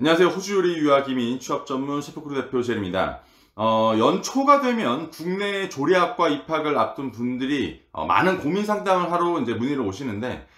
안녕하세요. 호주 요리 유학 이민 취업 전문 셰프크루 대표 제리입니다. 연초가 되면 국내 조리학과 입학을 앞둔 분들이 많은 고민 상담을 하러 이제 문의를 오시는데,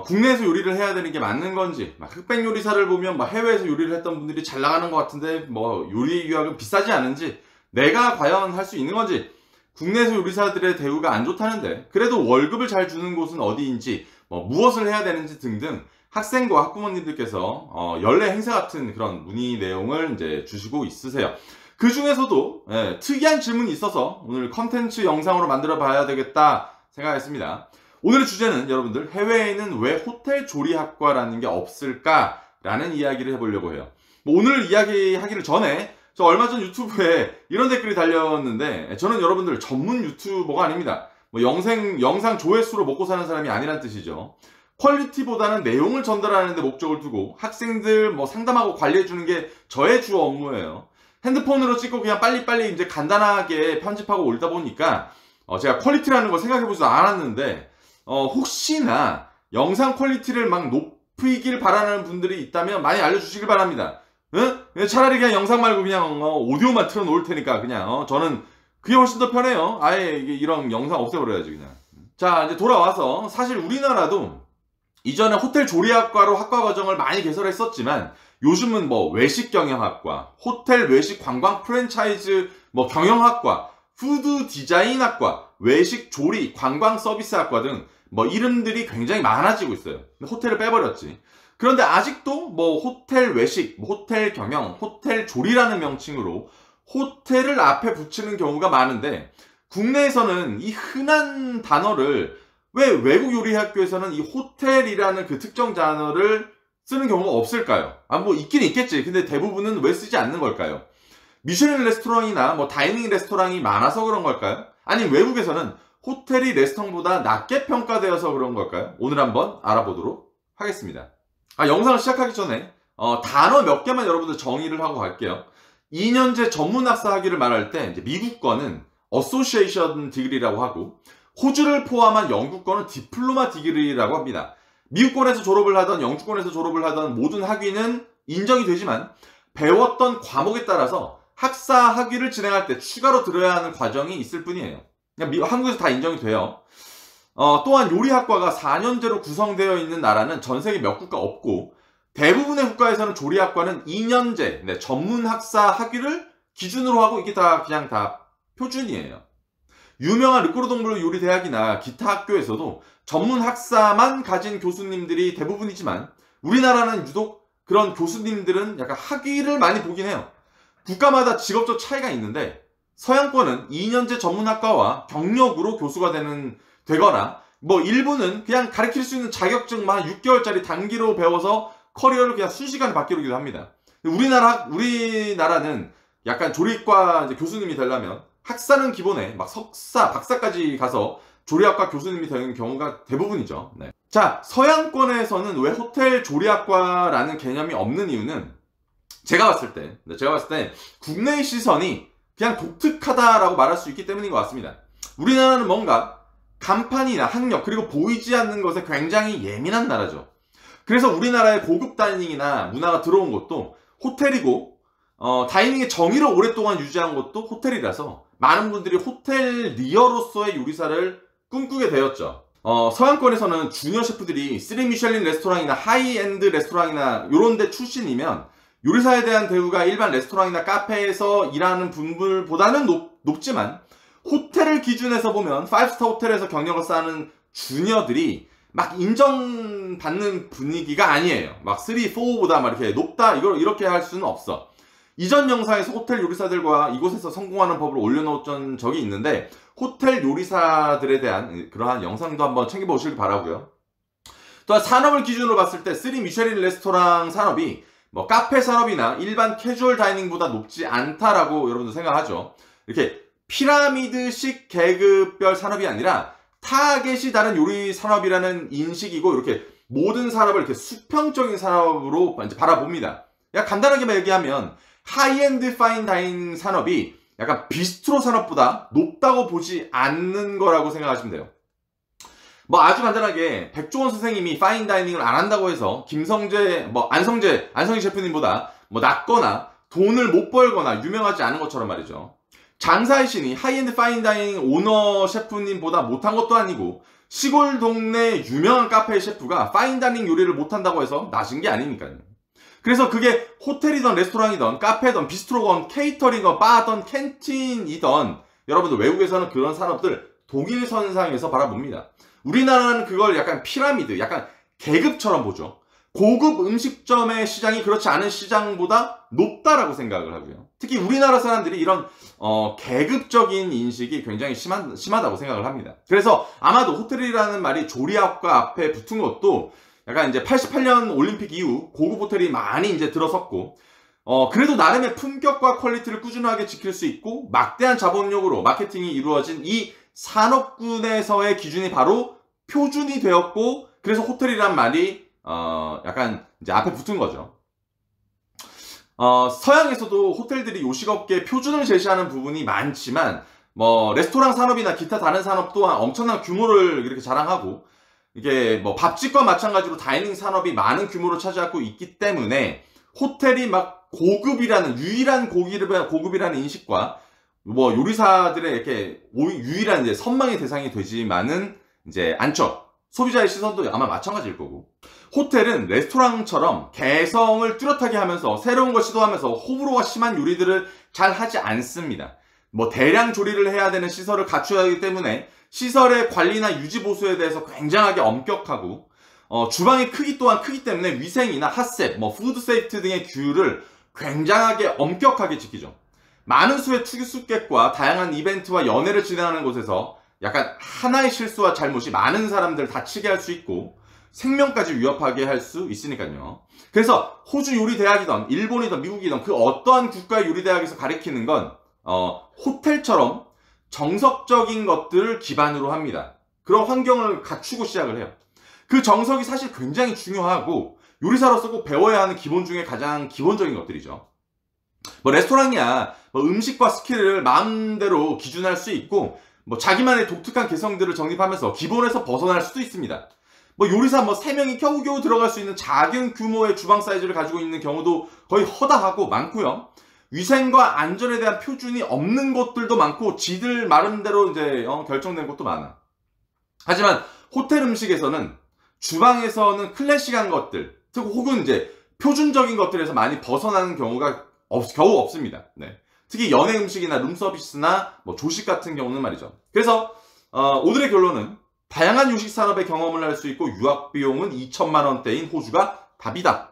국내에서 요리를 해야 되는 게 맞는 건지, 흑백 요리사를 보면 해외에서 요리를 했던 분들이 잘 나가는 것 같은데, 요리 유학은 비싸지 않은지, 내가 과연 할 수 있는 건지, 국내에서 요리사들의 대우가 안 좋다는데, 그래도 월급을 잘 주는 곳은 어디인지, 무엇을 해야 되는지 등등, 학생과 학부모님들께서 연례 행사 같은 그런 문의 내용을 이제 주시고 있으세요. 그 중에서도 특이한 질문이 있어서 오늘 컨텐츠 영상으로 만들어 봐야 되겠다 생각했습니다. 오늘의 주제는 여러분들, 해외에는 왜 호텔 조리학과라는 게 없을까? 라는 이야기를 해보려고 해요. 오늘 이야기하기를 전에 저 얼마 전 유튜브에 이런 댓글이 달렸는데, 저는 여러분들 전문 유튜버가 아닙니다. 영상 조회수로 먹고 사는 사람이 아니란 뜻이죠. 퀄리티보다는 내용을 전달하는 데 목적을 두고 학생들 상담하고 관리해주는 게 저의 주 업무예요. 핸드폰으로 찍고 그냥 빨리빨리 이제 간단하게 편집하고 올리다 보니까 제가 퀄리티라는 걸 생각해보지도 않았는데, 혹시나 영상 퀄리티를 막 높이길 바라는 분들이 있다면 많이 알려주시길 바랍니다. 응? 차라리 그냥 영상 말고 그냥 오디오만 틀어놓을 테니까 그냥 저는 그게 훨씬 더 편해요. 아예 이런 영상 없애버려야지 그냥. 자, 이제 돌아와서, 사실 우리나라도 이전에 호텔 조리학과로 학과 과정을 많이 개설했었지만, 요즘은 외식 경영학과, 호텔 외식 관광 프랜차이즈 경영학과, 푸드 디자인학과, 외식 조리 관광 서비스학과 등 이름들이 굉장히 많아지고 있어요. 호텔을 빼버렸지. 그런데 아직도 호텔 외식, 호텔 경영, 호텔 조리라는 명칭으로 호텔을 앞에 붙이는 경우가 많은데, 국내에서는 이 흔한 단어를 왜 외국 요리학교에서는 이 호텔이라는 그 특정 단어를 쓰는 경우가 없을까요? 있긴 있겠지. 근데 대부분은 왜 쓰지 않는 걸까요? 미슐랭 레스토랑이나 다이닝 레스토랑이 많아서 그런 걸까요? 아니면 외국에서는 호텔이 레스토랑보다 낮게 평가되어서 그런 걸까요? 오늘 한번 알아보도록 하겠습니다. 영상을 시작하기 전에 단어 몇 개만 여러분들 정의를 하고 갈게요. 2년제 전문학사 학위를 말할 때 이제 미국권은 어소시에이션 디그리라고 하고, 호주를 포함한 영국권은 디플로마 디그리라고 합니다. 미국권에서 졸업을 하던 영주권에서 졸업을 하던 모든 학위는 인정이 되지만, 배웠던 과목에 따라서 학사 학위를 진행할 때 추가로 들어야 하는 과정이 있을 뿐이에요. 그냥 한국에서 다 인정이 돼요. 또한 요리학과가 4년제로 구성되어 있는 나라는 전 세계 몇 국가 없고, 대부분의 국가에서는 조리학과는 2년제 전문학사 학위를 기준으로 하고, 이게 그냥 다 표준이에요. 유명한 르꼬르동블 요리대학이나 기타 학교에서도 전문 학사만 가진 교수님들이 대부분이지만, 우리나라는 유독 그런 교수님들은 약간 학위를 많이 보긴 해요. 국가마다 직업적 차이가 있는데, 서양권은 2년제 전문학과와 경력으로 교수가 되거나, 일부는 그냥 가르칠 수 있는 자격증만 6개월짜리 단기로 배워서 커리어를 그냥 순식간에 바뀌기도 합니다. 우리나라는 약간 조리과 교수님이 되려면 학사는 기본에 석사, 박사까지 가서 조리학과 교수님이 되는 경우가 대부분이죠. 네. 자, 서양권에서는 왜 호텔 조리학과라는 개념이 없는 이유는, 제가 봤을 때 국내의 시선이 그냥 독특하다라고 말할 수 있기 때문인 것 같습니다. 우리나라는 뭔가 간판이나 학력, 그리고 보이지 않는 것에 굉장히 예민한 나라죠. 그래서 우리나라의 고급 다이닝이나 문화가 들어온 것도 호텔이고, 다이닝의 정의를 오랫동안 유지한 것도 호텔이라서 많은 분들이 호텔리어로서의 요리사를 꿈꾸게 되었죠. 서양권에서는 주니어 셰프들이 3 미슐린 레스토랑이나 하이엔드 레스토랑이나 요런 데 출신이면 요리사에 대한 대우가 일반 레스토랑이나 카페에서 일하는 분들보다는 높지만, 호텔을 기준에서 보면 5스타 호텔에서 경력을 쌓는 주니어들이 인정받는 분위기가 아니에요. 3, 4보다 이렇게 높다, 이렇게 할 수는 없어. 이전 영상에서 호텔 요리사들과 이곳에서 성공하는 법을 올려놓은 적이 있는데, 호텔 요리사들에 대한 그러한 영상도 한번 챙겨보시길 바라고요. 또한 산업을 기준으로 봤을 때 3 미슐린 레스토랑 산업이 카페 산업이나 일반 캐주얼 다이닝보다 높지 않다라고 여러분들 생각하죠. 이렇게 피라미드식 계급별 산업이 아니라 타겟이 다른 요리 산업이라는 인식이고, 이렇게 모든 산업을 이렇게 수평적인 산업으로 이제 바라봅니다. 간단하게 얘기하면 하이엔드 파인 다이닝 산업이 약간 비스트로 산업보다 높다고 보지 않는 거라고 생각하시면 돼요. 아주 간단하게 백종원 선생님이 파인다이닝을 안 한다고 해서 안성재 셰프님보다 뭐 낮거나 돈을 못 벌거나 유명하지 않은 것처럼 말이죠. 장사의 신이 하이엔드 파인다이닝 오너 셰프님보다 못한 것도 아니고 시골 동네 유명한 카페의 셰프가 파인다이닝 요리를 못한다고 해서 낮은 게 아니니까요. 그래서 그게 호텔이든 레스토랑이든 카페든 비스트로건 케이터링이든 바든 캔틴이든 여러분들 외국에서는 그런 산업들 독일선상에서 바라봅니다. 우리나라는 그걸 약간 피라미드, 약간 계급처럼 보죠. 고급 음식점의 시장이 그렇지 않은 시장보다 높다라고 생각을 하고요. 특히 우리나라 사람들이 이런 계급적인 인식이 굉장히 심하다고 생각을 합니다. 그래서 아마도 호텔이라는 말이 조리학과 앞에 붙은 것도 약간 이제 88년 올림픽 이후 고급 호텔이 많이 이제 들어섰고, 그래도 나름의 품격과 퀄리티를 꾸준하게 지킬 수 있고 막대한 자본력으로 마케팅이 이루어진 이 산업군에서의 기준이 바로 표준이 되었고, 그래서 호텔이란 말이 약간 이제 앞에 붙은 거죠. 서양에서도 호텔들이 요식업계의 표준을 제시하는 부분이 많지만, 뭐 레스토랑 산업이나 기타 다른 산업 또한 엄청난 규모를 이렇게 자랑하고, 이게 뭐 밥집과 마찬가지로 다이닝 산업이 많은 규모를 차지하고 있기 때문에 호텔이 막 고급이라는, 유일한 고급이라는 인식과 뭐 요리사들의 이렇게 유일한 이제 선망의 대상이 되지만은 이제 않죠. 소비자의 시선도 아마 마찬가지일 거고. 호텔은 레스토랑처럼 개성을 뚜렷하게 하면서 새로운 걸 시도하면서 호불호가 심한 요리들을 잘 하지 않습니다. 뭐 대량 조리를 해야 되는 시설을 갖춰야 하기 때문에 시설의 관리나 유지 보수에 대해서 굉장하게 엄격하고, 주방의 크기 또한 크기 때문에 위생이나 핫셉, 뭐 푸드 세이프티 등의 규율을 굉장하게 엄격하게 지키죠. 많은 수의 특유 수객과 다양한 이벤트와 연회를 진행하는 곳에서 약간 하나의 실수와 잘못이 많은 사람들을 다치게 할 수 있고 생명까지 위협하게 할 수 있으니까요. 그래서 호주 요리대학이든 일본이든 미국이든 그 어떠한 국가의 요리대학에서 가리키는 건 호텔처럼 정석적인 것들을 기반으로 합니다. 그런 환경을 갖추고 시작을 해요. 그 정석이 사실 굉장히 중요하고 요리사로서 꼭 배워야 하는 기본 중에 가장 기본적인 것들이죠. 뭐 레스토랑이야 뭐 음식과 스킬을 마음대로 기준할 수 있고, 뭐 자기만의 독특한 개성들을 정립하면서 기본에서 벗어날 수도 있습니다. 뭐 요리사 뭐 3명이 겨우겨우 들어갈 수 있는 작은 규모의 주방 사이즈를 가지고 있는 경우도 거의 허다하고 많고요. 위생과 안전에 대한 표준이 없는 곳들도 많고 지들 나름대로 이제 결정된 곳도 많아. 하지만 호텔 음식에서는 주방에서는 클래식한 것들, 혹은 이제 표준적인 것들에서 많이 벗어나는 경우가 겨우 없습니다. 네. 특히 연예 음식이나 룸서비스나 뭐 조식 같은 경우는 말이죠. 그래서 오늘의 결론은 다양한 요식 산업의 경험을 할 수 있고 유학 비용은 2천만 원대인 호주가 답이다.